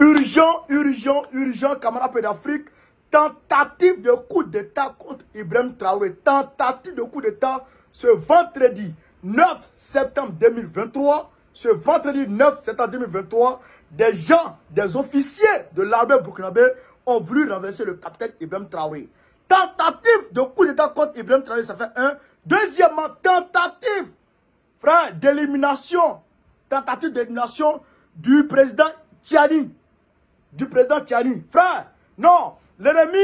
Urgent, urgent, urgent, camarades d'Afrique. Tentative de coup d'État contre Ibrahim Traoré. Tentative de coup d'État ce vendredi 9 septembre 2023. Ce vendredi 9 septembre 2023, des gens, des officiers de l'armée burkinabé ont voulu renverser le capitaine Ibrahim Traoré. Tentative de coup d'État contre Ibrahim Traoré, ça fait un. Deuxièmement, tentative, frère, d'élimination. Tentative d'élimination du président Tchani. Frère, non, l'ennemi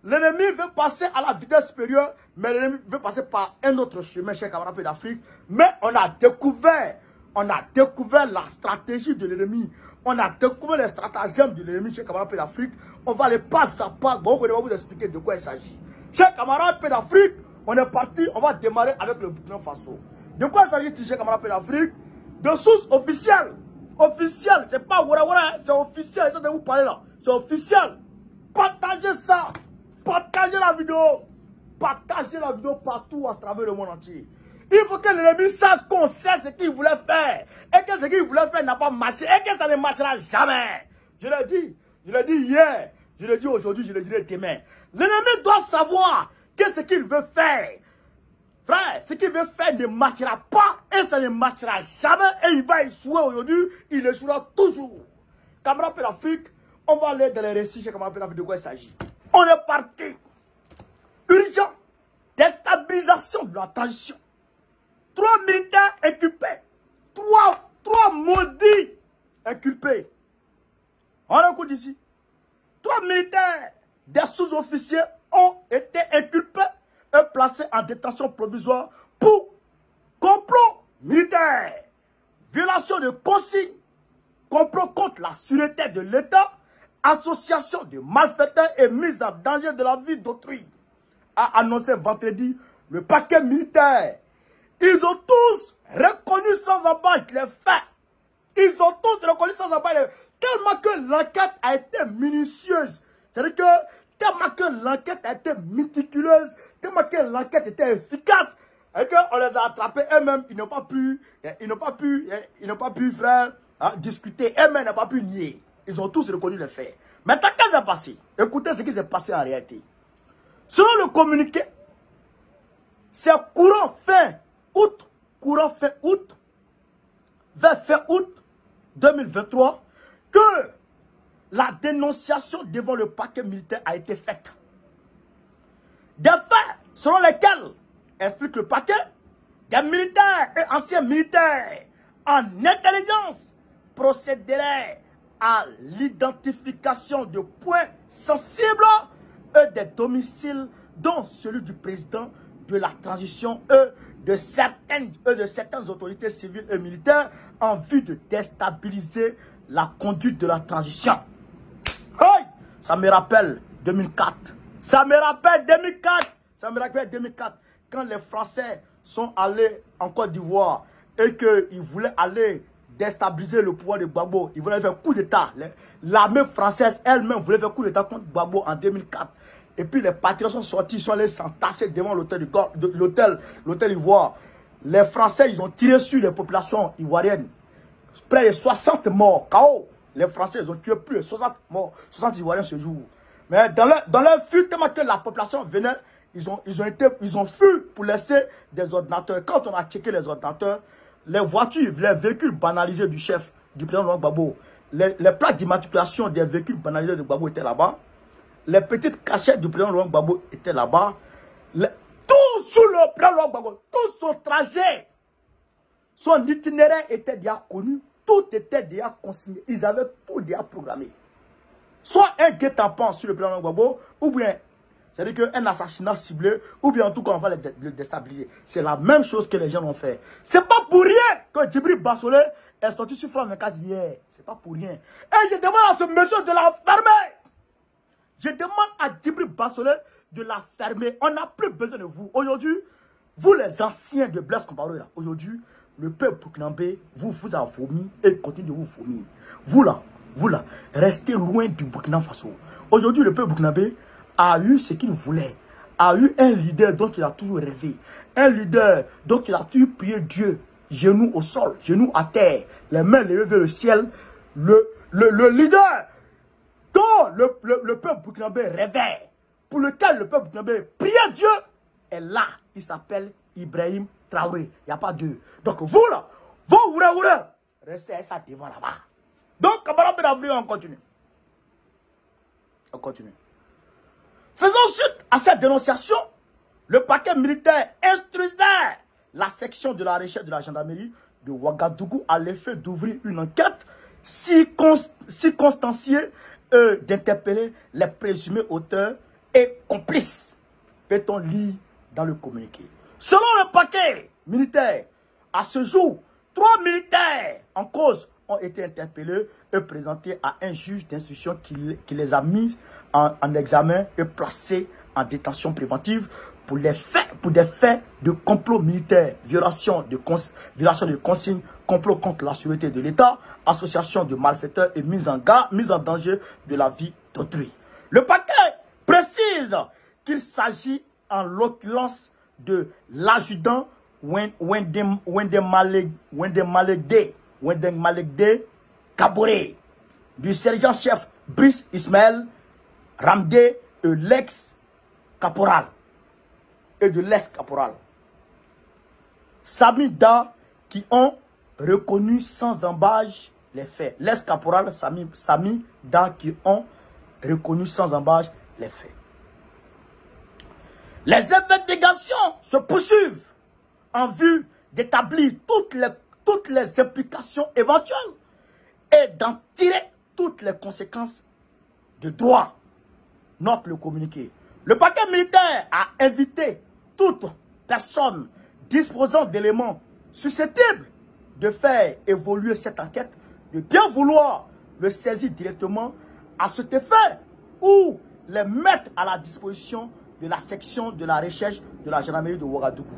veut passer à la vitesse supérieure, mais l'ennemi veut passer par un autre chemin, chers camarades d'Afrique. Mais on a découvert la stratégie de l'ennemi. On a découvert les stratagèmes de l'ennemi, chers camarades d'Afrique. On va les pas à pas. Bon, on va vous expliquer de quoi il s'agit. Chers camarades d'Afrique, on est parti, on va démarrer avec le Burkina Faso. De quoi s'agit-il, chers camarades d'Afrique? De sources officielles. Officiel, c'est pas wara, c'est officiel, c'est de vous parler là. C'est officiel. Partagez ça. Partagez la vidéo. Partagez la vidéo partout à travers le monde entier. Il faut que l'ennemi sache qu'on sait ce qu'il voulait faire. Et que ce qu'il voulait faire n'a pas marché. Et que ça ne marchera jamais. Je l'ai dit hier. Je l'ai dit aujourd'hui, je le dirai demain. L'ennemi doit savoir que ce qu'il veut faire. Frère, ce qu'il veut faire ne marchera pas et ça ne marchera jamais et il va échouer aujourd'hui, il échouera toujours. Camarades d'Afrique, on va aller dans les récits chez camarades d'Afrique de quoi il s'agit. On est parti. Urgent, déstabilisation de la transition. 3 militaires inculpés. 3 maudits inculpés. On écoute ici. 3 militaires, des sous-officiers ont été inculpés et placés en détention provisoire pour complot militaire, violation de consignes, complot contre la sûreté de l'État, association de malfaiteurs et mise en danger de la vie d'autrui, a annoncé vendredi le paquet militaire. Ils ont tous reconnu sans embâche les faits. Ils ont tous reconnu sans embâche les faits. Tellement que l'enquête a été minutieuse. C'est-à-dire que tellement que l'enquête a été méticuleuse, tellement que l'enquête était efficace, et qu'on les a attrapés eux-mêmes, ils n'ont pas pu, frère, discuter, eux-mêmes n'ont pas pu nier. Ils ont tous reconnu les faits. Maintenant, qu'est-ce qui s'est passé? Écoutez ce qui s'est passé en réalité. Selon le communiqué, c'est courant fin août, vers fin août 2023, que la dénonciation devant le paquet militaire a été faite. Des faits selon lesquels, explique le paquet, des militaires et anciens militaires en intelligence procéderaient à l'identification de points sensibles et des domiciles, dont celui du président de la transition et de certaines autorités civiles et militaires en vue de déstabiliser la conduite de la transition. Hey, ça me rappelle 2004. Ça me rappelle 2004. Quand les Français sont allés en Côte d'Ivoire et qu'ils voulaient aller déstabiliser le pouvoir de Gbagbo. Ils voulaient faire coup d'État. L'armée française elle-même voulait faire coup d'État contre Gbagbo en 2004. Et puis les patriotes sont sortis, ils sont allés s'entasser devant l'hôtel Ivoire. Les Français, ils ont tiré sur les populations ivoiriennes. Près de 60 morts, KO. Les Français, ils ont tué plus de 60 morts, 60 Ivoiriens ce jour. Mais dans leur fuite, tellement que la population venait, ils ont fui pour laisser des ordinateurs. Quand on a checké les ordinateurs, les voitures, les véhicules banalisés du chef, du président Laurent Gbagbo, les plaques d'immatriculation des véhicules banalisés de Gbagbo étaient là-bas. Les petites cachettes du président Laurent Gbagbo étaient là-bas. Tout sous le président Laurent Gbagbo, tout son trajet, son itinéraire était déjà connu. Tout était déjà consigné. Ils avaient tout déjà programmé. Soit un guet-apens sur le président Gbagbo, ou bien, c'est-à-dire qu'un assassinat ciblé, ou bien en tout cas on va le déstabiliser. C'est la même chose que les gens ont fait. C'est pas pour rien que Djibril Bassolé est sorti sur France 24 hier. C'est pas pour rien. Et je demande à ce monsieur de la fermer. Je demande à Djibril Bassolé de la fermer. On n'a plus besoin de vous. Aujourd'hui, vous les anciens de Blaise Compaoré là, aujourd'hui, le peuple burkinabé vous a vomi et continue de vous vomir. Vous là, restez loin du Burkina Faso. Aujourd'hui, le peuple burkinabé a eu ce qu'il voulait. A eu un leader dont il a toujours rêvé. Un leader dont il a toujours prié Dieu. Genoux au sol, genoux à terre, les mains levées vers le ciel. Le leader le peuple burkinabé rêvait, pour lequel le peuple burkinabé priait Dieu, est là. Il s'appelle Ibrahim Traoré. Il n'y a pas deux. Donc vous là, vous restez à ça devant là-bas. Donc, camarades d'Afrique, on continue. On continue. Faisant suite à cette dénonciation, le parquet militaire instruisait la section de la recherche de la gendarmerie de Ouagadougou à l'effet d'ouvrir une enquête circonstanciée d'interpeller les présumés auteurs et complices. Peut-on lire dans le communiqué. Selon le parquet militaire, à ce jour, 3 militaires en cause ont été interpellés et présentés à un juge d'instruction qui les a mis en examen et placés en détention préventive pour des faits de complot militaire, violation de consignes, complot contre la sécurité de l'État, association de malfaiteurs et mise en danger de la vie d'autrui. Le paquet précise qu'il s'agit en l'occurrence de l'adjudant Wendem Malegde Kaboré, du sergent-chef Brice Ismaël Ramdé et l'ex-caporal. Sami Da qui ont reconnu sans embâche les faits. L'ex-caporal Sami Da qui ont reconnu sans embâche les faits. Les investigations se poursuivent en vue d'établir toutes les implications éventuelles et d'en tirer toutes les conséquences de droit. Note le communiqué. Le parquet militaire a invité toute personne disposant d'éléments susceptibles de faire évoluer cette enquête, de bien vouloir le saisir directement à cet effet ou les mettre à la disposition de la section de la recherche de la gendarmerie de Ouagadougou.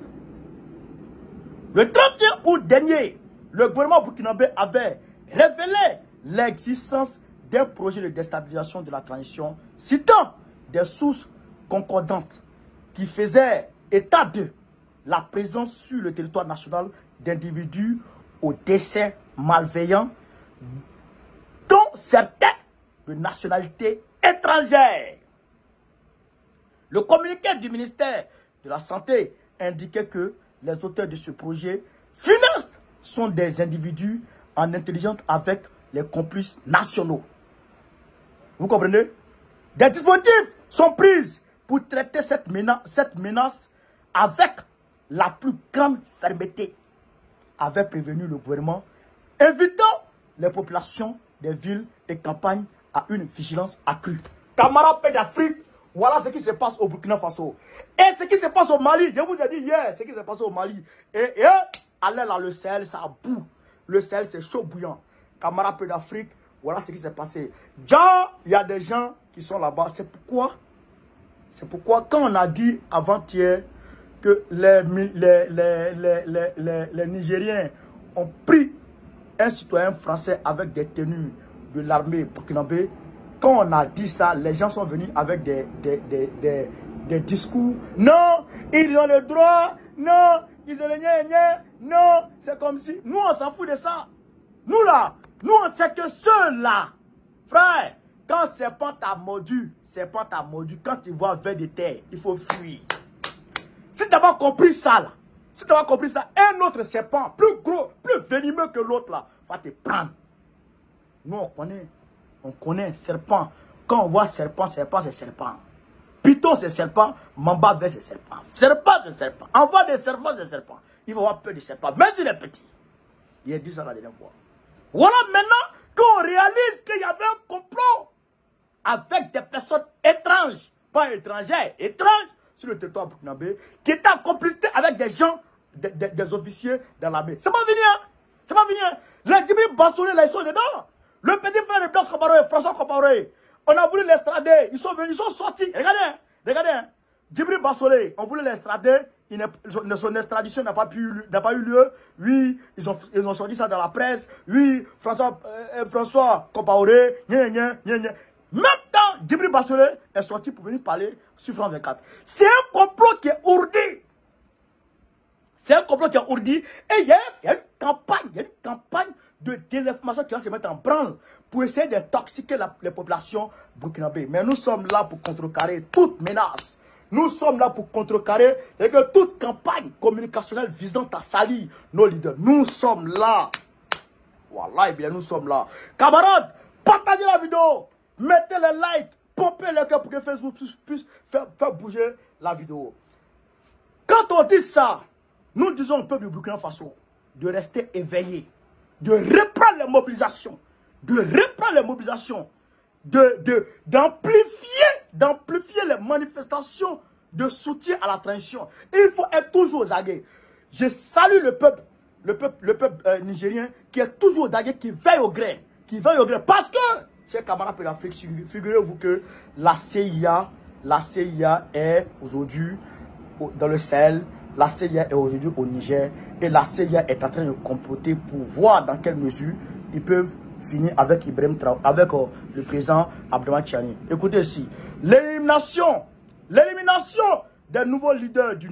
Le 31 août dernier, le gouvernement burkinabé avait révélé l'existence d'un projet de déstabilisation de la transition, citant des sources concordantes qui faisaient état de la présence sur le territoire national d'individus au décès malveillants, dont certains de nationalité étrangère. Le communiqué du ministère de la Santé indiquait que les auteurs de ce projet funeste sont des individus en intelligence avec les complices nationaux. Vous comprenez? Des dispositifs sont pris pour traiter cette menace avec la plus grande fermeté, avait prévenu le gouvernement, invitant les populations des villes et campagnes à une vigilance accrue. Camarades pays d'Afrique, voilà ce qui se passe au Burkina Faso. Et ce qui se passe au Mali, je vous ai dit hier, ce qui se passe au Mali. Et allez là, le Sahel, ça boue. Le Sahel, c'est chaud bouillant. Camarades pays d'Afrique, voilà ce qui s'est passé. Déjà, il y a des gens qui sont là-bas. C'est pourquoi quand on a dit avant-hier que les Nigériens ont pris un citoyen français avec des tenues de l'armée burkinabé, quand on a dit ça, les gens sont venus avec des discours. Non, ils ont le droit. Non, ils ont le gna. Non, c'est comme si... Nous, on s'en fout de ça. Nous, là, nous, on sait que ceux-là, frère, quand serpent t'a mordu, quand tu vois vers de terre, il faut fuir. Si tu n'as pas compris ça, là, un autre serpent, plus gros, plus venimeux que l'autre, là, va te prendre. Nous, on connaît serpent. Quand on voit serpent, c'est serpent. Python, c'est serpent. Mamba, c'est serpent. Serpent, c'est serpent. Envoie des serpents, c'est serpent. Il va avoir peur des serpents. Même s'il est petit. Il a dit ça la dernière fois. Voilà maintenant qu'on réalise qu'il y avait un complot avec des personnes étranges, pas étrangères, étranges sur le territoire burkinabé, qui étaient en complicité avec des gens, des officiers dans l'armée. C'est pas fini, hein? C'est pas fini, hein? Les Djibril Bassolé, là, ils sont dedans. Le petit frère de Blaise Compaoré, François Compaoré, on a voulu l'extrader. Ils sont venus, ils sont sortis. Regardez, hein. Djibril Bassolé, on voulait l'extrader. Son extradition n'a pas eu lieu. Oui, ils ont sorti ça dans la presse. Oui, François Compaoré, Même temps, Djibril Bassolé est sorti pour venir parler sur France 24. C'est un complot qui est ourdi. C'est un complot qui est ourdi. Et il y a une campagne de désinformation qui va se mettre en branle pour essayer d'intoxiquer les populations burkinabées. Mais nous sommes là pour contrecarrer toute menace. Nous sommes là pour contrecarrer et que toute campagne communicationnelle visant à salir nos leaders. Nous sommes là. Voilà, eh bien, nous sommes là. Camarades, partagez la vidéo. Mettez les likes. Pompez le cœur pour que Facebook puisse faire bouger la vidéo. Quand on dit ça, nous disons au peuple du Burkina Faso de rester éveillé, de reprendre les mobilisations, d'amplifier les manifestations de soutien à la transition. Il faut être toujours aux aguets. Je salue le peuple nigérien qui est toujours aux aguets, qui veille au gré, parce que, chers camarades de l'Afrique, figurez-vous que la CIA est aujourd'hui dans le Sahel, la CIA est aujourd'hui au Niger, et la CIA est en train de comploter pour voir dans quelle mesure ils peuvent finir avec Ibrahim Traoré, avec le président Abdoulaye Tiani. Écoutez ici, l'élimination des nouveaux leaders des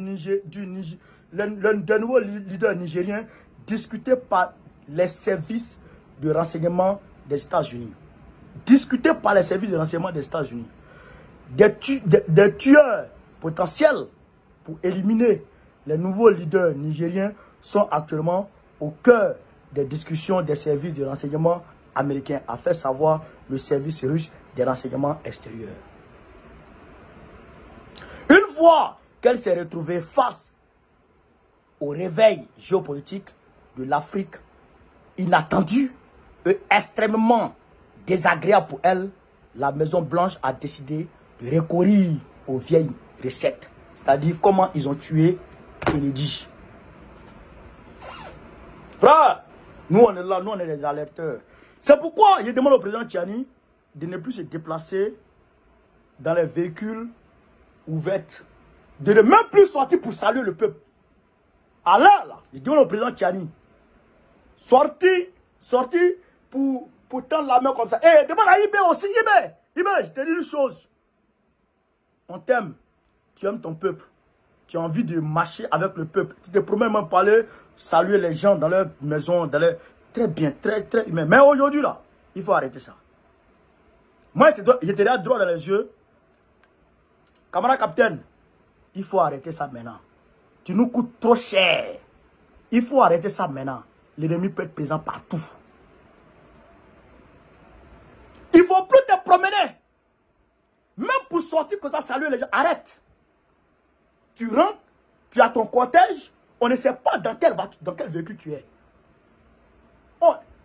nouveaux leaders nigériens discutés par les services de renseignement des États-Unis. Des tueurs potentiels pour éliminer les nouveaux leaders nigériens sont actuellement au cœur des discussions des services de renseignement américains, a fait savoir le service russe des renseignements extérieurs. Une fois qu'elle s'est retrouvée face au réveil géopolitique de l'Afrique, inattendu et extrêmement désagréable pour elle, la Maison Blanche a décidé de recourir aux vieilles recettes. C'est-à-dire comment ils ont tué Kennedy. Frère, nous on est là, nous on est les alerteurs. C'est pourquoi je demande au président Tiani de ne plus se déplacer dans les véhicules ouverts, de ne même plus sortir pour saluer le peuple. Alors là, je demande au président Tiani, sorti pour tendre la main comme ça. Et demande à Ibé aussi, Ibé, je te dis une chose. On t'aime, tu aimes ton peuple. Tu as envie de marcher avec le peuple. Tu te promets même parler, saluer les gens dans leur maison, dans leur... Très bien, très humain. Mais aujourd'hui, là, il faut arrêter ça. Moi, je te regarde droit dans les yeux. Camarade capitaine, il faut arrêter ça maintenant. Tu nous coûtes trop cher. Il faut arrêter ça maintenant. L'ennemi peut être présent partout. Il ne faut plus te promener. Même pour sortir comme ça, saluer les gens. Arrête. Tu rentres, tu as ton cortège, on ne sait pas dans quel véhicule tu es.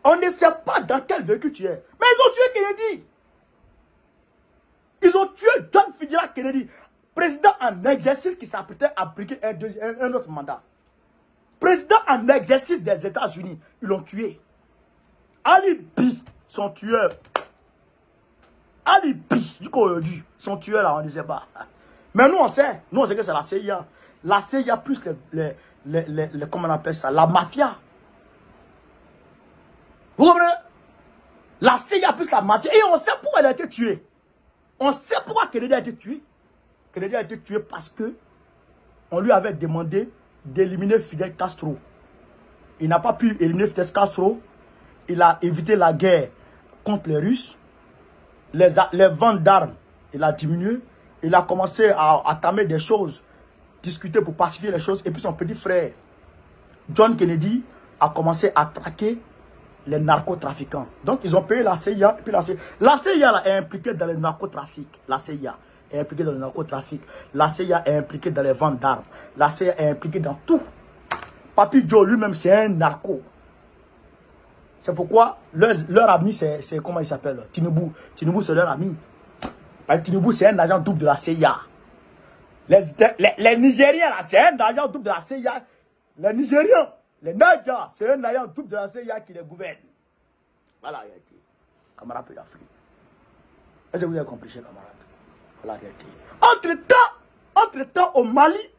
On ne sait pas dans quel véhicule tu es. Mais ils ont tué Kennedy. Ils ont tué John Fitzgerald Kennedy, président en exercice qui s'apprêtait à briguer un autre mandat. Président en exercice des États-Unis, ils l'ont tué. Ali B, son tueur. Ali B, son tueur là, on ne sait pas. Mais nous on sait que c'est la CIA. La CIA plus comment on appelle ça, la mafia. Vous comprenez? La CIA plus la mafia. Et on sait pourquoi elle a été tuée. On sait pourquoi Kennedy a été tué. Kennedy a été tué parce que on lui avait demandé d'éliminer Fidel Castro. Il n'a pas pu éliminer Fidel Castro. Il a évité la guerre contre les Russes. Les ventes d'armes, il a diminué. Il a commencé à tamer des choses, discuter pour pacifier les choses. Et puis son petit frère, John Kennedy, a commencé à traquer les narcotrafiquants. Donc ils ont payé la CIA. Et puis la CIA là, est impliquée dans le narcotrafic. La CIA est impliquée dans le narcotrafic. La CIA est impliquée dans les ventes d'armes. La CIA est impliquée dans tout. Papi Joe lui-même, c'est un narco. C'est pourquoi leur ami, c'est comment il s'appelle? Tinubu. Tinubu, c'est leur ami. Tinubu, c'est un agent double de la CIA. Les Nigériens, c'est un agent double de la CIA. Les Nigériens, les Naja, c'est un agent double de la CIA qui les gouverne. Voilà la réalité. Camarade de l'Afrique. Est-ce que vous avez compris, chers camarades? Voilà la réalité. Entre-temps, au Mali,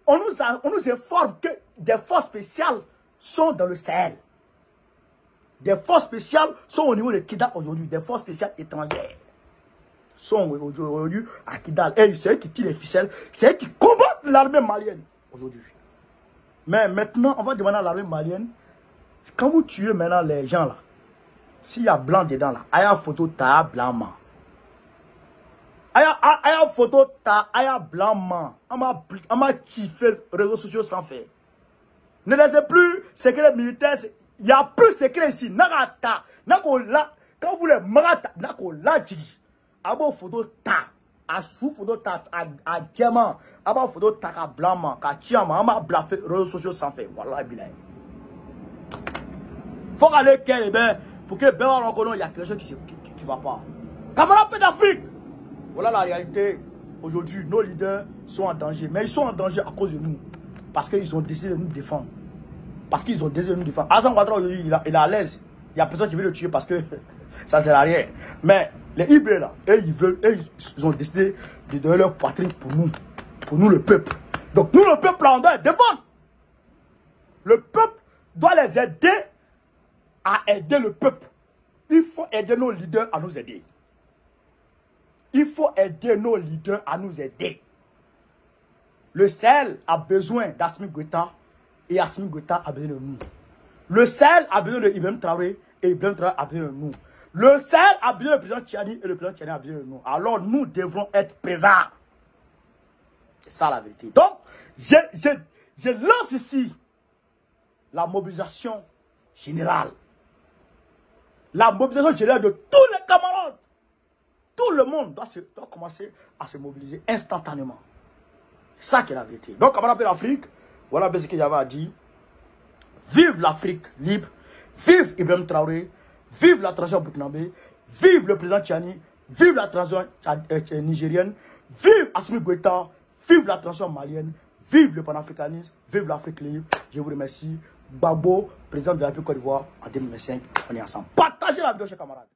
on nous informe que des forces spéciales sont dans le Sahel. Des forces spéciales sont au niveau de Kidal aujourd'hui. Des forces spéciales étrangères sont aujourd'hui à Kidal. Et c'est eux qui tirent les ficelles. C'est eux qui combattent l'armée malienne aujourd'hui. Mais maintenant, on va demander à l'armée malienne, quand vous tuez maintenant les gens là, S'il y a blanc dedans là, aya photo ta blanc man. Aya photo ta aya blanc man. On m'a kiffé réseaux sociaux sans faire. Ne laissez plus secret militaire. Il n'y a plus secret ici. Nagata. Nakola. Quand vous voulez marata. Nakola dit. Abo photo ta. A sous photo ta. A diamant. Abo photo ta ka blanc man. Ka tiama. On m'a bluffé réseaux sociaux sans faire. Voilà bilan. Faut aller quel ben. Pour que ben on reconnaisse il y a quelque chose qui va pas. Camarades d'Afrique. Voilà la réalité. Aujourd'hui, nos leaders sont en danger. Mais ils sont en danger à cause de nous. Parce qu'ils ont décidé de nous défendre. Parce qu'ils ont décidé de nous défendre. Alassane Ouattara aujourd'hui, il est à l'aise. Il n'y a personne qui veut le tuer parce que ça sert à rien. Mais les IB là, ils ont décidé de donner leur poitrine pour nous. Pour nous le peuple. Donc nous le peuple là, on doit les défendre. Le peuple doit les aider à aider le peuple. Il faut aider nos leaders à nous aider. Il faut aider nos leaders à nous aider. Le Sahel a besoin d'Assimi Goïta et Assimi Goïta a besoin de nous. Le Sahel a besoin de Ibrahim Traoré et Ibrahim Traoré a besoin de nous. Le Sahel a besoin du président Tchani et le président Tchani a besoin de nous. Alors nous devrons être présents. C'est ça la vérité. Donc, je lance ici la mobilisation générale. La mobilisation générale de tous les camarades. Tout le monde doit commencer à se mobiliser instantanément. C'est ça qui est la vérité. Donc, camarades de l'Afrique, voilà ce que j'avais à dire. Vive l'Afrique libre. Vive Ibrahim Traoré. Vive la transition burkinabé. Vive le président Tchani. Vive la transition nigérienne. Vive Assimi Goïta. Vive la transition malienne. Vive le panafricanisme. Vive l'Afrique libre. Je vous remercie. Babo, président de la République Côte d'Ivoire en 2025. On est ensemble. Partagez la vidéo, chers camarades.